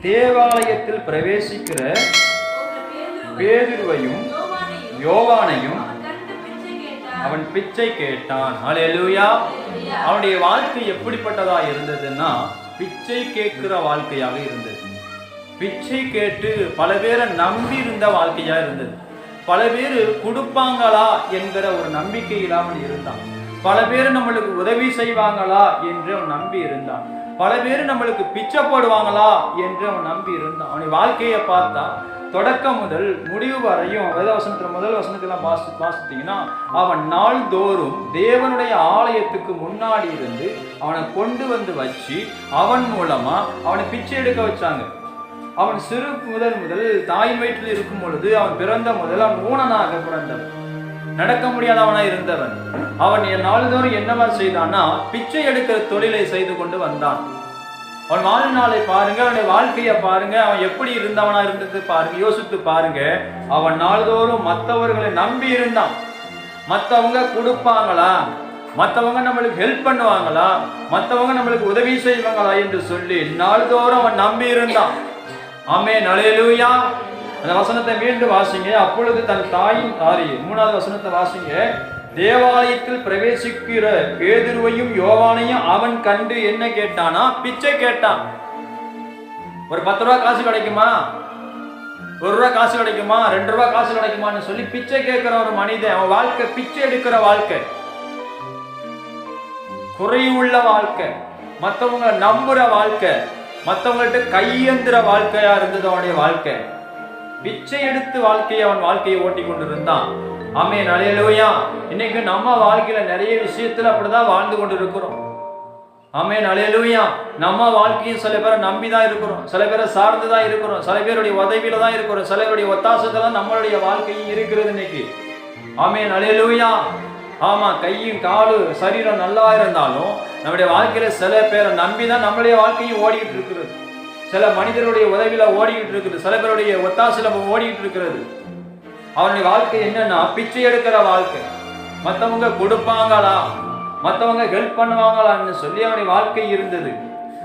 தேவாலயத்தில் பிரவேசிக்கிற பேதுருவையும் யோவானையும் அவன் பிச்சை கேட்டான். ஹல்லேலூயா. அவனுடைய வாழ்க்கை எப்படிப்பட்டதா இருந்ததுன்னா பிச்சை கேட்கிற வாழ்க்கையாக இருந்தது. பிச்சை கேட்டு பல பேரை நம்பி இருந்த வாழ்க்கையா இருந்தது. பல பேர் கொடுப்பாங்களா என்கிற ஒரு நம்பிக்கை இல்லாமல் இருந்தான். பல பேர் நம்மளுக்கு உதவி செய்வாங்களா என்று அவன் நம்பி இருந்தான். பல பேர் நம்மளுக்கு பிச்சை போடுவாங்களா என்று அவன் நம்பி இருந்தான். அவனுடைய வாழ்க்கையை பார்த்தா தொடக்கம் முதல் முடிவு வரையும் வேதவசனத்துல முதல் வசனத்தெல்லாம் வாசித்தீங்கன்னா அவன் நாள்தோறும் தேவனுடைய ஆலயத்துக்கு முன்னாடி இருந்து அவனை கொண்டு வந்து வச்சு அவன் மூலமா அவனை பிச்சை எடுக்க வச்சாங்க. அவன் சிறு முதல் தாய் வயிற்றில் இருக்கும் பொழுது அவன் பிறந்த முதல் அவன் ஊனனாக பிறந்தவன், நடக்க முடியாதவனா இருந்தவன். அவன் நாள்தோறும் என்னவா செய்தான்னா பிச்சை எடுக்கிற தொழிலை செய்து கொண்டு வந்தான். அவன் வாழ்நாளை பாருங்க, அவனுடைய வாழ்க்கையை பாருங்க, அவன் எப்படி இருந்தவனா இருந்தது பாருங்க, யோசித்து பாருங்க. அவன் நாள்தோறும் மற்றவர்களை நம்பி இருந்தான். மற்றவங்க கொடுப்பாங்களா, மற்றவங்க நம்மளுக்கு ஹெல்ப் பண்ணுவாங்களா, மற்றவங்க நம்மளுக்கு உதவி செய்வாங்களா என்று சொல்லி நாள்தோறும் அவன் நம்பி இருந்தான். ஆமென், அல்லேலூயா. அந்த வசனத்தை மீண்டும் வாசிங்க. அப்பொழுது தன் தாயின் 3வது வசனத்தை வாசிங்க. தேவாலயத்தில் பிரவேசிக்கிற பேதுருவையும் யோவானையும் அவன் கண்டு என்ன கேட்டானா? பிச்சை கேட்டான். ஒரு 10 ரூபாய் காசு கிடைக்குமா, 1 ரூபாய் காசு கிடைக்குமா, 2 ரூபாய் காசு கிடைக்குமான்னு சொல்லி பிச்சை கேட்கிற ஒரு மனிதன். அவன் வாழ்க்கை பிச்சை எடுக்கிற வாழ்க்கை, குறைவுள்ள வாழ்க்கை, மற்றவங்க நம்புற வாழ்க்கை, மற்றவங்கள்ட்ட கையேந்திர வாழ்க்கையா இருந்தது அவனுடைய வாழ்க்கை. பிச்சை எடுத்து வாழ்க்கையை அவன் வாழ்க்கையை ஓட்டி கொண்டிருந்தான். ஆமென், அல்லேலூயா. இன்னைக்கு நம்ம வாழ்க்கையில நிறைய விஷயத்துல அப்படிதான் வாழ்ந்து கொண்டு இருக்கிறோம். ஆமென், அல்லேலூயா. நம்ம வாழ்க்கையும் சில பேரை நம்பிதான் இருக்கிறோம், சில பேரை சார்ந்துதான் இருக்கிறோம், சில பேருடைய உதவியில தான் இருக்கிறோம், சில பேருடைய ஒத்தாசத்துல நம்மளுடைய வாழ்க்கையும் இருக்கிறது இன்னைக்கு. ஆமென், அல்லேலூயா. ஆமா, கையும் காலு சரீரம் நல்லா இருந்தாலும் நம்முடைய வாழ்க்கையில சில பேரை நம்பிதான் நம்மளுடைய வாழ்க்கையும் ஓடிக்கிட்டு இருக்கிறது. சில மனிதருடைய உதவியில ஓடிக்கிட்டு இருக்குது, சில பேருடைய ஒத்தாசையில ஓடிக்கிட்டு இருக்கிறது. அவனுடைய வாழ்க்கை என்னன்னா பிச்சை எடுக்கிற வாழ்க்கை. மற்றவங்க கொடுப்பாங்களா, மற்றவங்க ஹெல்ப் பண்ணுவாங்களான்னு சொல்லி அவனுடைய வாழ்க்கை இருந்தது.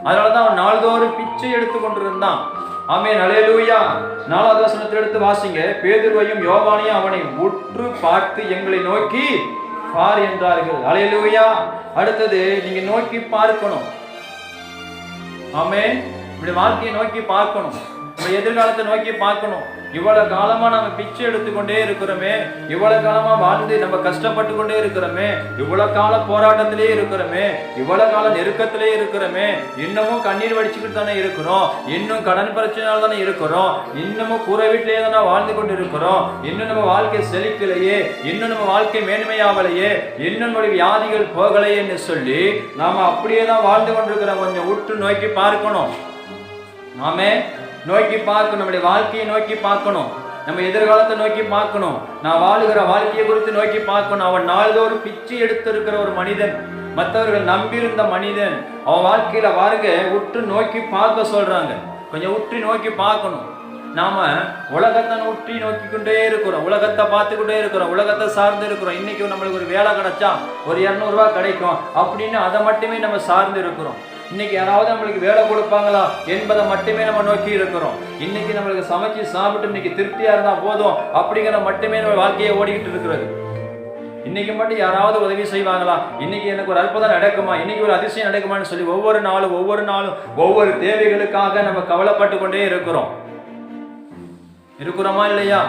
அதனாலதான் அவன் நாள்தோறும் பிச்சை எடுத்து கொண்டிருந்தான். ஆமென், அல்லேலூயா. 4வது வசனத்தை எடுத்து வாசிங்க. பேதுருவையும் யோவானையும் அவனை உற்று பார்த்து எங்களை நோக்கி பார் என்றார்கள். அல்லேலூயா. அடுத்தது நீங்க நோக்கி பார்க்கணும். ஆமென். இப்படி வாழ்க்கையை நோக்கி பார்க்கணும், நம்ம எதிர்காலத்தை நோக்கி பார்க்கணும். இவ்வளவு காலமா நம்ம பிச்சை எடுத்துக்கொண்டே இருக்கிறோமே, இவ்வளவு காலமா வாழ்ந்து நம்ம கஷ்டப்பட்டு கொண்டே இருக்கிறோமே, இவ்வளவு கால போராட்டத்திலே இருக்கிறோமே, இவ்வளவு கால நெருக்கத்திலே இருக்கிறோமே, இன்னமும் கண்ணீர் வடிச்சுக்கிட்டு தானே இருக்கிறோம், இன்னும் கடன் பிரச்சனையால தானே இருக்கிறோம், இன்னமும் கூரை வீட்டிலேயே தானே வாழ்ந்து கொண்டு இருக்கிறோம், இன்னும் நம்ம வாழ்க்கை செழிக்கலையே, இன்னும் நம்ம வாழ்க்கை மேன்மையாவலையே, இன்னும் நம்முடைய வியாதிகள் போகலையேன்னு சொல்லி நாம அப்படியே தான் வாழ்ந்து கொண்டிருக்கிறோம். கொஞ்சம் உற்று நோக்கி பார்க்கணும். நாமே நோக்கி பார்க்கணும், நம்முடைய வாழ்க்கையை நோக்கி பார்க்கணும், நம்ம எதிர்காலத்தை நோக்கி பார்க்கணும், நான் வாழுகிற வாழ்க்கையை குறித்து நோக்கி பார்க்கணும். அவன் நாள்தோறும் பிச்சை எடுத்திருக்கிற ஒரு மனிதன், மற்றவர்கள் நம்பியிருந்த மனிதன். அவன் வாழ்க்கையில பாருங்க உற்று நோக்கி பார்க்க சொல்றாங்க. கொஞ்சம் உற்று நோக்கி பார்க்கணும். நாம உலகத்தை உற்றி நோக்கி கொண்டே இருக்கிறோம், உலகத்தை பார்த்துக்கிட்டே இருக்கிறோம், உலகத்தை சார்ந்து இருக்கிறோம். இன்னைக்கு நம்மளுக்கு ஒரு வேலை கிடைச்சா ஒரு 200 ரூபாய் கிடைக்கும் அப்படின்னு அதை மட்டுமே நம்ம சார்ந்து இருக்கிறோம். இன்னைக்கு யாராவது நம்மளுக்கு வேலை கொடுப்பாங்களா என்பதை மட்டுமே நம்ம நோக்கி இருக்கிறோம். இன்னைக்கு நம்மளுக்கு சமைச்சு சாப்பிட்டு இன்னைக்கு திருப்தியா இருந்தா போதும் அப்படிங்கிற மட்டுமே நம்ம வாழ்க்கையை ஓடிக்கிட்டு இருக்கிறது. இன்னைக்கு மட்டும் யாராவது உதவி செய்வாங்களா, இன்னைக்கு எனக்கு ஒரு அற்புதம் நடக்குமா, இன்னைக்கு ஒரு அதிசயம் நடக்குமான்னு சொல்லி ஒவ்வொரு நாளும் ஒவ்வொரு தேவைகளுக்காக நம்ம கவலைப்பட்டு கொண்டே இருக்கிறோமா இல்லையா?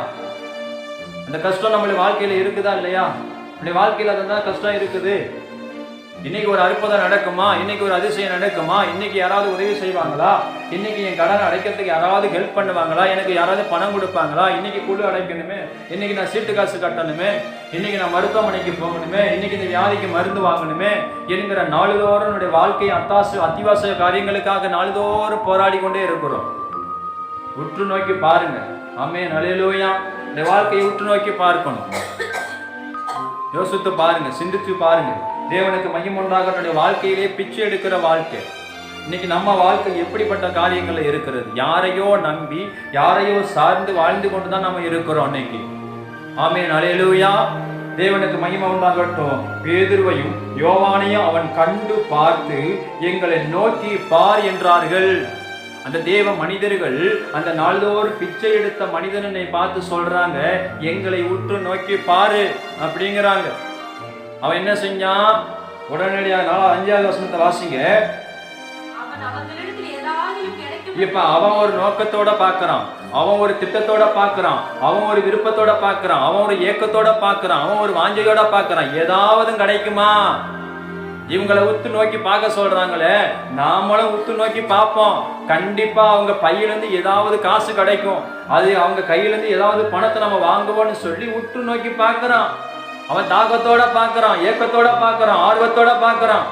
அந்த கஷ்டம் நம்மளுடைய வாழ்க்கையில இருக்குதா இல்லையா? நம்முடைய வாழ்க்கையில அதுதான் கஷ்டம் இருக்குது. இன்னைக்கு ஒரு அற்புதம் நடக்குமா, இன்னைக்கு ஒரு அதிசயம் நடக்குமா, இன்னைக்கு யாராவது உதவி செய்வாங்களா, இன்னைக்கு என் கடன் அடைக்கிறதுக்கு யாராவது ஹெல்ப் பண்ணுவாங்களா, எனக்கு யாராவது பணம் கொடுப்பாங்களா, இன்னைக்கு குழு அடைக்கணுமே, இன்னைக்கு நான் சீட்டு காசு கட்டணுமே, இன்னைக்கு நான் மருத்துவமனைக்கு போகணுமே, இன்னைக்கு இந்த வியாதிக்கு மருந்து வாங்கணுமே என்கிற நாள்தோறும் என்னுடைய வாழ்க்கை அத்தியாவசிய காரியங்களுக்காக நாள்தோறும் போராடி கொண்டே இருக்கிறோம். உற்று நோக்கி பாருங்க. ஆமென், அல்லேலூயா. இந்த வாழ்க்கையை உற்று நோக்கி பார்க்கணும், யோசித்து பாருங்க, சிந்தித்து பாருங்க. தேவனுக்கு மகிமை உண்டாக நம்முடைய வாழ்க்கையிலே பிச்சை எடுக்கிற வாழ்க்கை. இன்னைக்கு நம்ம வாழ்க்கை எப்படிப்பட்ட காரியங்கள்ல இருக்கிறது? யாரையோ நம்பி யாரையோ சார்ந்து வாழ்ந்து கொண்டுதான் நம்ம இருக்கிறோம் இன்னைக்கு. ஆமென், அல்லேலூயா. தேவனுக்கு மகிமை உண்டாகட்டும். பேதுருவையும் யோவானையும் அவன் கண்டு பார்த்து எங்களை நோக்கி பார் என்றார்கள். அந்த தேவ மனிதர்கள் அந்த நாள்தோறும் பிச்சை எடுத்த மனிதனை பார்த்து சொல்றாங்க, எங்களை உற்று நோக்கி பாரு அப்படிங்கிறாங்க. அவன் என்ன செஞ்சான்? உடனடியாக 5வது வசனத்தை வாசிங்க. இப்ப அவன் ஒரு நோக்கத்தோட பாக்குறான், அவன் ஒரு திட்டத்தோட பாக்குறான், அவன் ஒரு விருப்பத்தோட பாக்குறான், அவன் ஒரு ஏக்கத்தோட பாக்குறான், அவன் ஒரு வாஞ்சையோட பாக்குறான். ஏதாவது கிடைக்குமா? இவங்களை உத்து நோக்கி பார்க்க சொல்றாங்களே, நாமளும் உத்து நோக்கி பார்ப்போம். கண்டிப்பா அவங்க பையிலிருந்து ஏதாவது காசு கிடைக்கும், அது அவங்க கையிலிருந்து ஏதாவது பணத்தை நம்ம வாங்குவோம்னு சொல்லி உற்று நோக்கி பார்க்கறான். அவன் தாகத்தோட பார்க்கறான், ஏக்கத்தோட பார்க்கறான், ஆர்வத்தோட பார்க்கறான்.